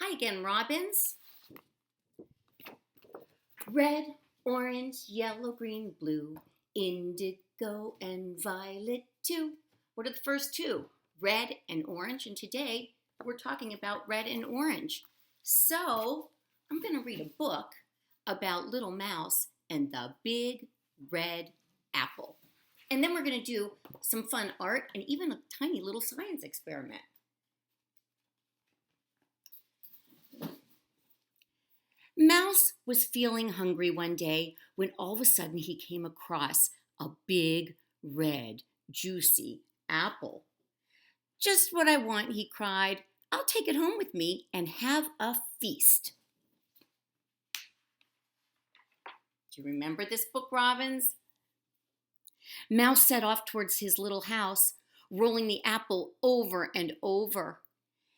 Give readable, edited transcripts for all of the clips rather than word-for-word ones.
Hi again, Robins. Red, orange, yellow, green, blue, indigo, and violet too. What are the first two? Red and orange, and today we're talking about red and orange. So I'm going to read a book about Little Mouse and the Big Red Apple. And then we're going to do some fun art and even a tiny little science experiment. Mouse was feeling hungry one day when all of a sudden he came across a big, red, juicy apple. Just what I want, he cried. I'll take it home with me and have a feast. Do you remember this book, Robins? Mouse set off towards his little house, rolling the apple over and over.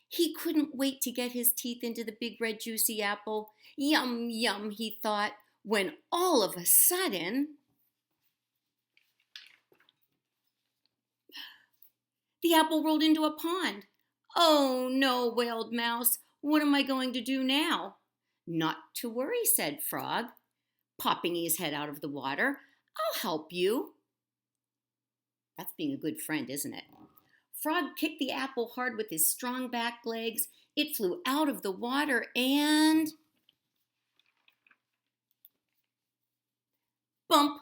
He couldn't wait to get his teeth into the big red juicy apple. Yum, yum, he thought, when all of a sudden, the apple rolled into a pond. Oh no, wailed Mouse. What am I going to do now? Not to worry, said Frog, popping his head out of the water. I'll help you. That's being a good friend, isn't it? Frog kicked the apple hard with his strong back legs. It flew out of the water and... bump!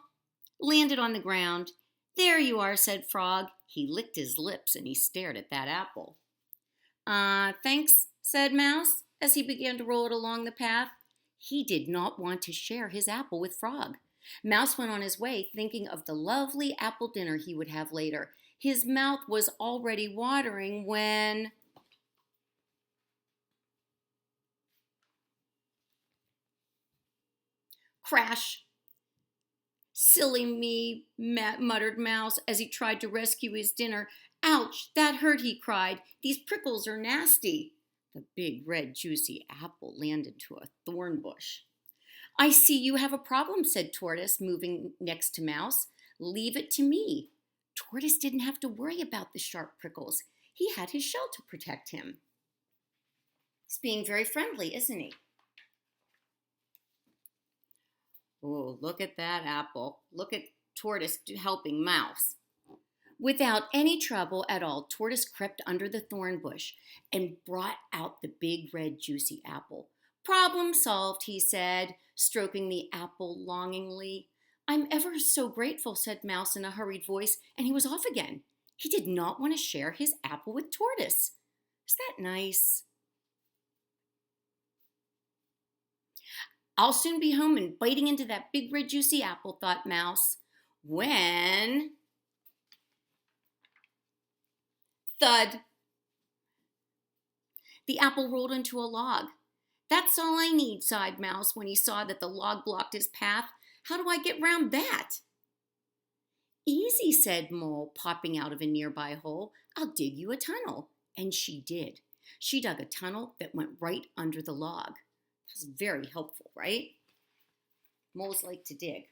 Landed on the ground. There you are, said Frog. He licked his lips and he stared at that apple. Thanks, said Mouse, as he began to roll it along the path. He did not want to share his apple with Frog. Mouse went on his way, thinking of the lovely apple dinner he would have later. His mouth was already watering when... crash! Silly me, muttered Mouse as he tried to rescue his dinner. Ouch, that hurt, he cried. These prickles are nasty. The big red juicy apple landed to a thorn bush. I see you have a problem, said Tortoise, moving next to Mouse. Leave it to me. Tortoise didn't have to worry about the sharp prickles. He had his shell to protect him. He's being very friendly, isn't he? Oh, look at that apple. Look at Tortoise helping Mouse. Without any trouble at all, Tortoise crept under the thorn bush and brought out the big red juicy apple. Problem solved, he said, stroking the apple longingly. I'm ever so grateful, said Mouse in a hurried voice, and he was off again. He did not want to share his apple with Tortoise. Is that nice? I'll soon be home and biting into that big red juicy apple, thought Mouse. When... thud! The apple rolled into a log. That's all I need, sighed Mouse when he saw that the log blocked his path. How do I get round that? Easy, said Mole, popping out of a nearby hole. I'll dig you a tunnel. And she did. She dug a tunnel that went right under the log. That's very helpful, right? Moles like to dig.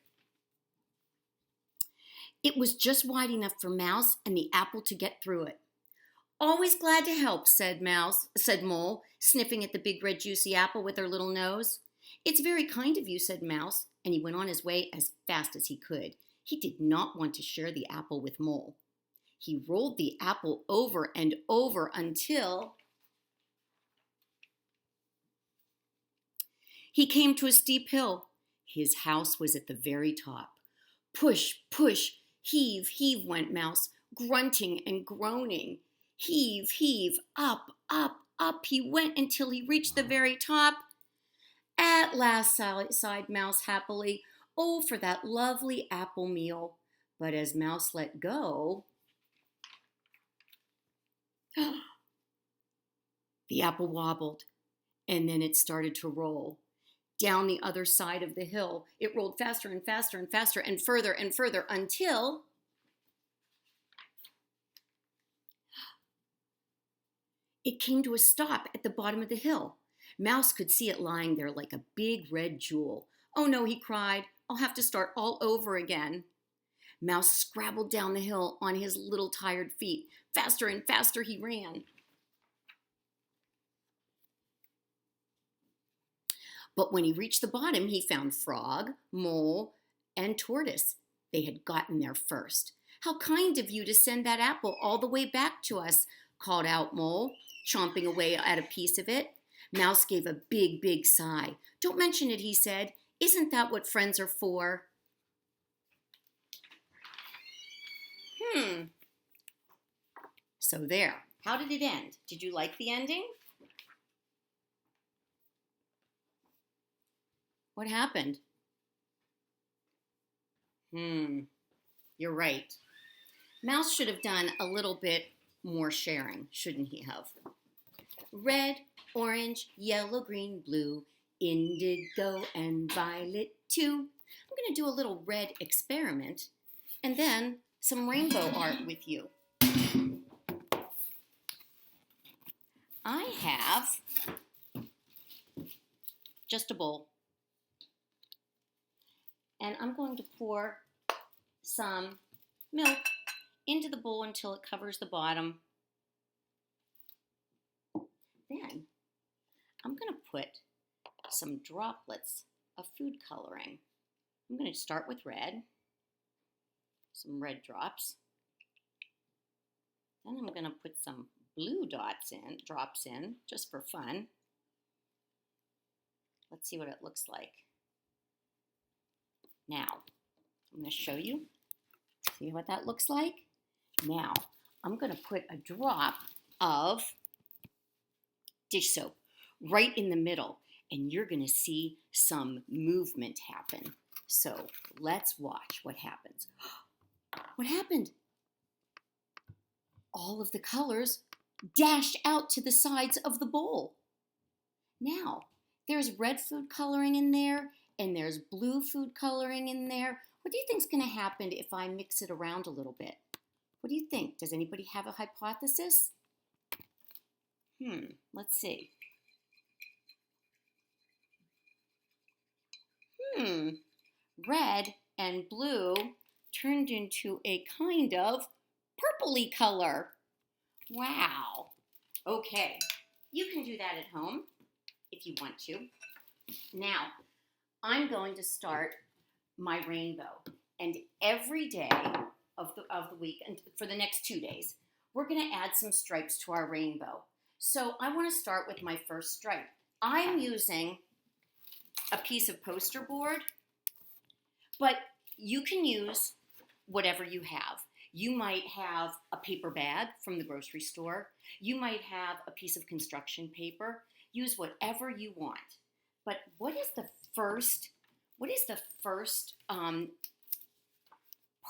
It was just wide enough for Mouse and the apple to get through it. Always glad to help, said Mole, sniffing at the big red juicy apple with her little nose. It's very kind of you, said Mouse, and he went on his way as fast as he could. He did not want to share the apple with Mole. He rolled the apple over and over until he came to a steep hill. His house was at the very top. Push, push, heave, heave went Mouse, grunting and groaning. Heave, heave, up, up, up he went until he reached the very top. At last, sighed Mouse happily. Oh, for that lovely apple meal. But as Mouse let go, the apple wobbled, and then it started to roll. Down the other side of the hill, it rolled faster and faster and faster and further until... it came to a stop at the bottom of the hill. Mouse could see it lying there like a big red jewel. Oh no, he cried. I'll have to start all over again. Mouse scrabbled down the hill on his little tired feet. Faster and faster he ran. But when he reached the bottom, he found frog, mole, and tortoise. They had gotten there first. "How kind of you to send that apple all the way back to us," called out Mole, chomping away at a piece of it. Mouse gave a big, big sigh. "Don't mention it," he said. "Isn't that what friends are for?" So there. How did it end? Did you like the ending? What happened? You're right. Mouse should have done a little bit more sharing, shouldn't he have? Red, orange, yellow, green, blue, indigo, and violet too. I'm going to do a little red experiment and then some rainbow art with you. I have just a bowl. And I'm going to pour some milk into the bowl until it covers the bottom. Then I'm going to put some droplets of food coloring. I'm going to start with red, some red drops. Then I'm going to put some blue drops in, just for fun. Let's see what it looks like. Now, I'm going to show you. See what that looks like? Now, I'm going to put a drop of dish soap right in the middle, and you're going to see some movement happen. So let's watch what happens. What happened? All of the colors dashed out to the sides of the bowl. Now, there's red food coloring in there, and there's blue food coloring in there. What do you think is going to happen if I mix it around a little bit? What do you think? Does anybody have a hypothesis? Let's see. Red and blue turned into a kind of purpley color. Wow. Okay, you can do that at home if you want to. Now, I'm going to start my rainbow, and every day of the week, and for the next 2 days, we're going to add some stripes to our rainbow. So I want to start with my first stripe. I'm using a piece of poster board, but you can use whatever you have. You might have a paper bag from the grocery store. You might have a piece of construction paper. Use whatever you want. But what is the first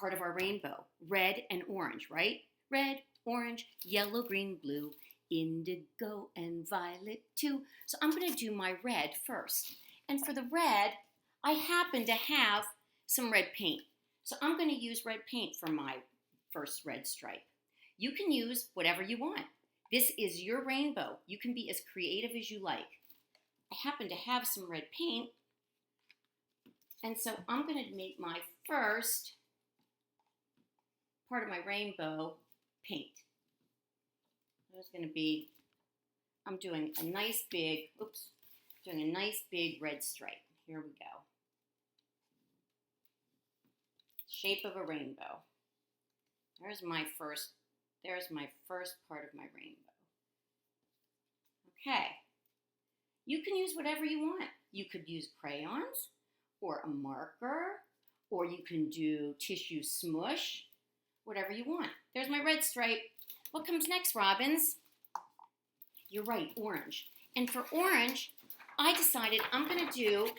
part of our rainbow? Red and orange, right? Red, orange, yellow, green, blue, indigo, and violet too. So I'm going to do my red first. And for the red, I happen to have some red paint. So I'm going to use red paint for my first red stripe. You can use whatever you want. This is your rainbow. You can be as creative as you like. I happen to have some red paint, and so I'm going to make my first part of my rainbow paint. There's going to be, I'm doing a nice big red stripe. Here we go. Shape of a rainbow. There's my first part of my rainbow. Okay. You can use whatever you want. You could use crayons or a marker, or you can do tissue smush, whatever you want. There's my red stripe. What comes next, Robbins? You're right, orange. And for orange, I decided I'm going to do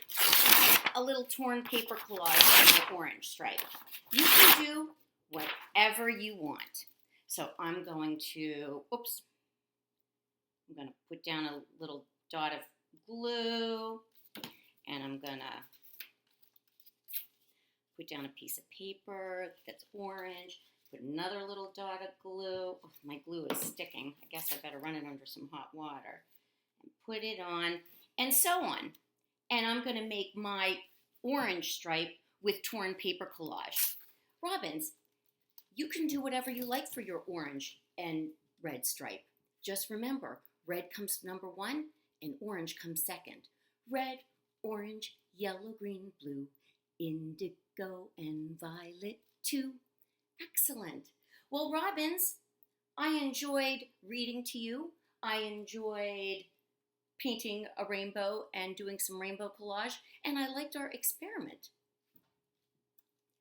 a little torn paper collage on my orange stripe. You can do whatever you want. So I'm going to put down a little dot of glue, and I'm going to put down a piece of paper that's orange, put another little dot of glue. Oh, my glue is sticking. I guess I better run it under some hot water. And put it on, and so on. And I'm going to make my orange stripe with torn paper collage. Robbins, you can do whatever you like for your orange and red stripe. Just remember, red comes number one and orange comes second. Red, orange, yellow, green, blue, indigo, and violet too. Excellent. Well, Robins, I enjoyed reading to you. I enjoyed painting a rainbow and doing some rainbow collage, and I liked our experiment.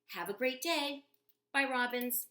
Have a great day. Bye, Robins.